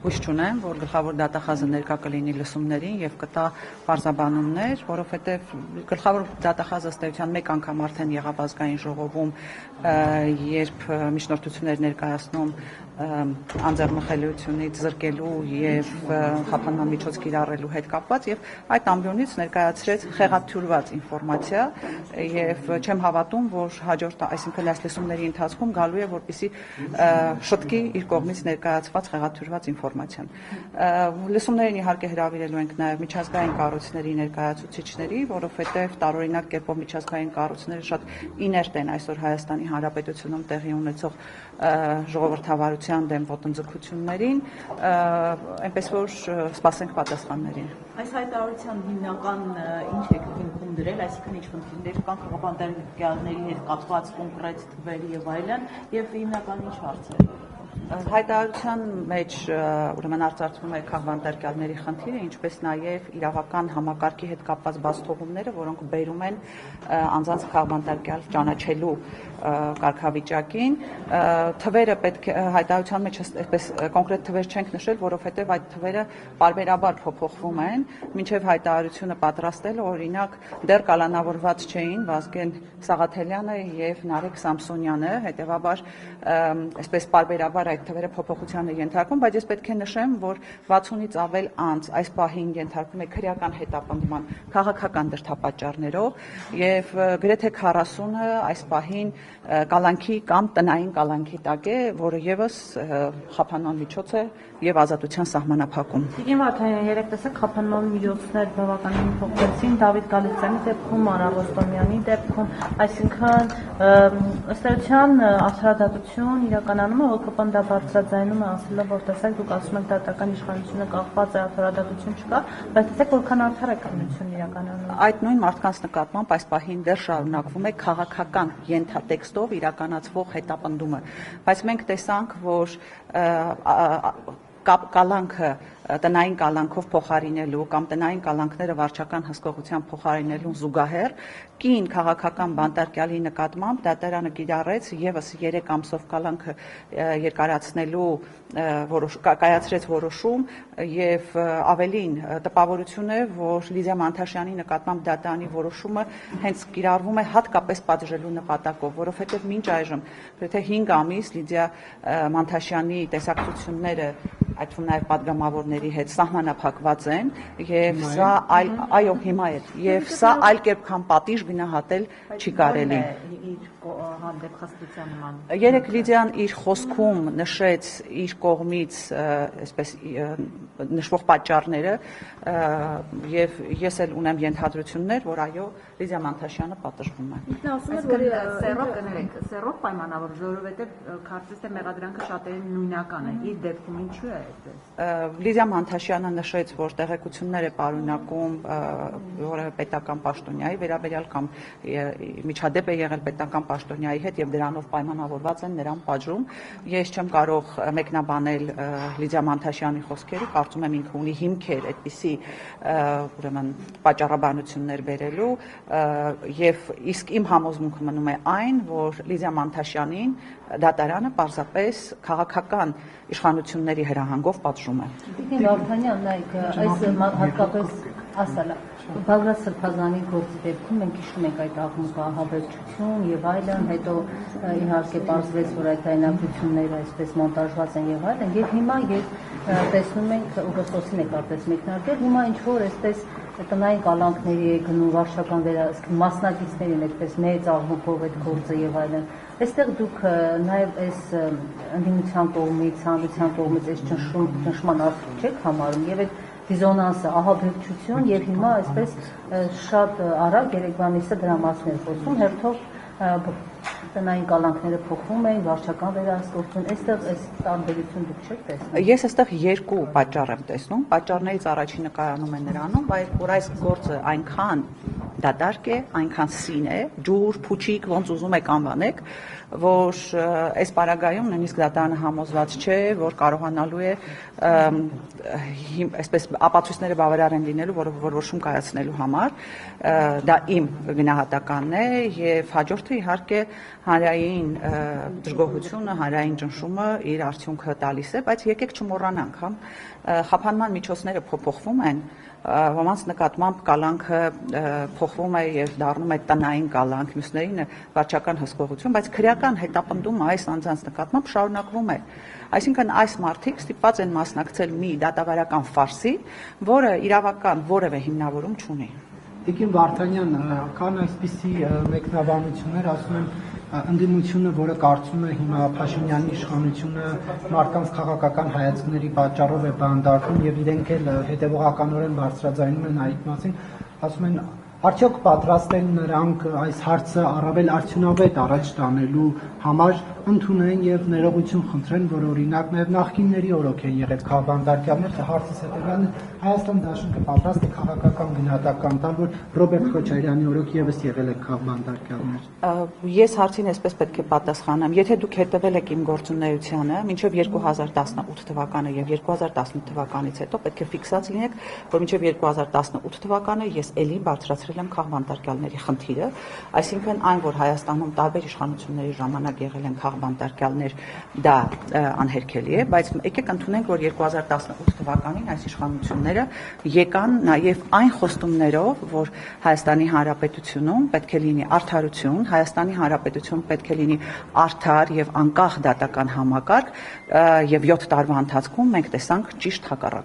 Հույս չունեմ, որ գլխավոր դատախազը ներկա կլինի լսումներին եւ կտա բարձաբանումներ, որովհետեւ գլխավոր դատախազը ըստ էության մեկ անգամ արդեն եղավ ազգային ժողովում, երբ միջնորդություններ ներկայացնում անձեռնխելիությունից զրկելու եւ խափանման միջոց կիրառելու հետ կապված եւ այդ ամբիոնից ներկայացրեց խեղաթյուրված ինֆորմացիա եւ չեմ հավատում, որ հաջորդ, այսինքն այս լսումների ընթացքում գալու է որպեսզի շտկի իր կողմից ներկայացված խեղաթյուրված ինֆորմացիան։ Լսումներին իհարկե հրավիրելու ենք նաեւ միջազգային կառույցների ներկայացուցիչների, որովհետեւ տարօրինակ կերպով միջազգային կառույցները շատ իներտ են այսօր Հայաստանի Հանրապետությունում տեղի ունեցող ժողովրդավարության դեմ ոտնձգություններին, այնպես որ սպասենք պատասխաններին։ Այս հայտարարության հիմնական ինչ եք հիմքում դրել, այսինքն ինչ խնդիրներ կան խաղաբանտարկյալների հետ կապված կոնկրետ թվերի եւ այլն, եւ հիմնական ինչ հարցեր։ Հայտարարության մեջ ուրեմն արծարծվում է քաղբանտարկյալների խնդիրը, ինչպես նաև իրավական համակարգի հետ կապված բացթողումները, որոնք բերում են անձանց քաղբանտարկյալ ճանաչելու կարգավիճակին։ Թվերը պետք է հայտարարության մեջ այսպես կոնկրետ թվեր չենք նշել, որովհետև այդ թվերը պարբերաբար փոփոխվում են, մինչև հայտարարությունը պատրաստելը, օրինակ, դեռ կալանավորված չէին Վազգեն Սաղաթելյանը եւ Նարեկ Սամսոնյանը, հետեւաբար այսպես պարբերաբար այդ թվերը փոփոխության է ենթարկվում, բայց ես պետք է նշեմ, որ 60-ից ավել անձ այս պահին ենթարկվում է քրեական հետապնդման քաղաքական դրդապատճառներով եւ գրեթե 40-ը այս պահին կալանքի կամ տնային կալանքի տակ է, որը եւս խափանման միջոց է եւ ազատության սահմանափակում։ Տիկին Վարդանյան, երեք տեսակ խափանման միջոցներ բավականին փոխվեցին Դավիթ Գալստյանի դեպքում, Արա Ռոստոմյանի դեպքում, այսինքն ըստ էության արդարադատություն իրականանում է ՀԿՊ-ն դա բարձրաձայնում է ասելով, որ տեսեք դուք ասում եք դատական իշխանությունը կախված է, արդարադատություն չկա, բայց տեսեք որքան արդար է կայունություն իրականանում։ Այդ նույն մարդկանց նկատմամբ այս պահին դեռ շարունակվում է քաղաքական ենթատեքստով իրականացվող հետապնդումը, բայց մենք տեսանք, որ կալանքը տնային կալանքով փոխարինելու կամ տնային կալանքները վարչական հսկողությամբ փոխարինելուն զուգահեռ կին քաղաքական բանտարկյալի նկատմամբ դատարանը կիրառեց եւս 3 ամսով կալանքը երկարացնելու կայացրեց որոշում եւ ավելին տպավորություն է, որ Լիդիա Մանթաշյանի նկատմամբ դատարանի որոշումը հենց կիրառվում է հատկապես պատժելու նպատակով, որովհետեւ մինչ այժմ գրեթե 5 ամիս Լիդիա Մանթաշյանի տեսակցությունները այդ թվում նաև պատգամավորների հետ սահմանափակված են եւ սա այո հիմա է եւ սա այլ կերպ քան պատիժ գնահատել չի կարելի։ Երեք Լիդիան իր խոսքում նշեց իր կողմից այսպես նշվող պատճառները եւ ես էլ ունեմ ենթադրություններ, որ այո Լիդիա Մանթաշյանը պատժվում է։ Ինքն ասում է, որ սերով պայմանավոր, որովհետեւ կարծես թե մեղադրանքը շատերին նույնական է։ Իր դեպքում ինչու է այդպես։ Լիդիա Մանթաշյանը նշեց, որ տեղեկություններ է պարունակում որևէ պետական պաշտոնյայի վերաբերյալ կամ միջադեպ է եղել պետական պաշտոնյայի հետ եւ դրանով պայմանավորված են նրան պատժում։ Ես չեմ կարող մեկնաբանել Լիդիա Մանթաշյանի խոսքերը, կարծում եմ ինքը ունի հիմքեր այդպիսի ուրեմն պատճառաբանություններ բերելու եւ իսկ իմ համոզմունքը մնում է այն, որ Լիդիա Մանթաշյանին դատարանը պարզապես քաղաքական իշխանությունների հրահանգով պատժում է։ Տիկին Վարդանյան, նայեք, այս հատկապես ասալա Բաղդադ Սրբազանի գործի դեպքում մենք հիշում ենք այդ աղմուկը, ահաբեկչություն եւ այլն, հետո իհարկե պարզվեց, որ այդ հայնակությունները այսպես մոնտաժված են եւ այլն, եւ հիմա երբ տեսնում ենք օգոստոսին է կարծես մեկնարկել, հիմա ինչ որ այսպես տնային կալանքների է գնում վարչական մասնակիցներին այդպես մեծ աղմուկով այդ գործը եւ այլն։ Այստեղ դուք նաեւ այս ընդդիմության կողմից, հանրության կողմից այս ճնշման արդյունք չեք համարում եւ այդ դիզոնանսը, ահաբեկչություն եւ հիմա այսպես շատ արագ Երևանիսը դրա մասին է խոսում, հերթով տնային կալանքները փոխվում են, վարչական վերահսկողություն, այստեղ այս տարբերություն դուք չեք տեսնում։ Ես այստեղ երկու պատճառ եմ տեսնում։ Պատճառներից առաջինը կայանում է նրանում, որ այս գործը այնքան դատարկ է, այնքան սին է, ջուր, փուչիկ, ոնց ուզում եք անվանեք, որ այս պարագայում նույնիսկ դատարանը համոզված չէ, որ կարողանալու է այսպես ապացույցները բավարար են լինելու որոշում կայացնելու համար, դա իմ գնահատականն է եւ հաջորդը իհարկե հանրային դժգոհությունը, հանրային ճնշումը իր արդյունքը տալիս է, բայց եկեք չմոռանանք, խափանման միջոցները փոփոխվում են, ոմանց նկատմամբ կալանքը փոխվում է եւ դառնում է տնային կալանք, մյուսներին վարչական հսկողություն, բայց քրեական հետապնդումը այս անձանց նկատմամբ շարունակվում է։ Այսինքն այս մարդիկ ստիպված են մասնակցել մի դատավարական ֆարսի, որը իրավական որևէ հիմնավորում չունի։ Տիկին Վարդանյան, կան այսպիսի մեկնաբանություններ, ասում են ընդդիմությունը, որը կարծում է հիմա Փաշինյանի իշխանությունը մարդկանց քաղաքական հայացքների պատճառով է բանդակում եւ իրենք էլ հետեւողականորեն բարձրաձայնում են այդ մասին, ասում են արդյոք պատրաստ են նրանք այս հարցը առավել արդյունավետ առաջ տանելու համար ընդունեն եւ ներողություն խնդրեն, որ օրինակ նաեւ նախկինների օրոք են եղել քաղբանտարկյալներ, հարցը հետեւյալն է, Հայաստան դաշինքը պատրաստ է քաղաքական գնահատական տալ, որ Ռոբերտ Քոչարյանի օրոք եւս եղել է քաղբանտարկյալներ։ Ես հարցին այսպես պետք է պատասխանեմ, եթե դուք հետևել եք իմ գործունեությանը, մինչև 2018 թվականը եւ 2018 թվականից հետո պետք է ֆիքսած լինեք, որ մինչև 2018 թվականը ես ելի բարձրացրել եմ քաղբանտարկյալների խնդիրը, այսինքն այն, որ Հայաստանում տարբեր իշխանությունների ժամանակ եղել են քաղբանտարկյալներ, դա անհերքելի է, բայց եկեք ընդունենք, որ 2018 թվականին այս իշխանությունները եկան նաև այն խոստումներով, որ Հայաստանի Հանրապետությունում պետք է լինի արդարություն, Հայաստանի Հանրապետությունում պետք է լինի արդար եւ անկախ դատական համակարգ եւ 7 տարվա ընթացքում մենք տեսանք ճիշտ հակառակը։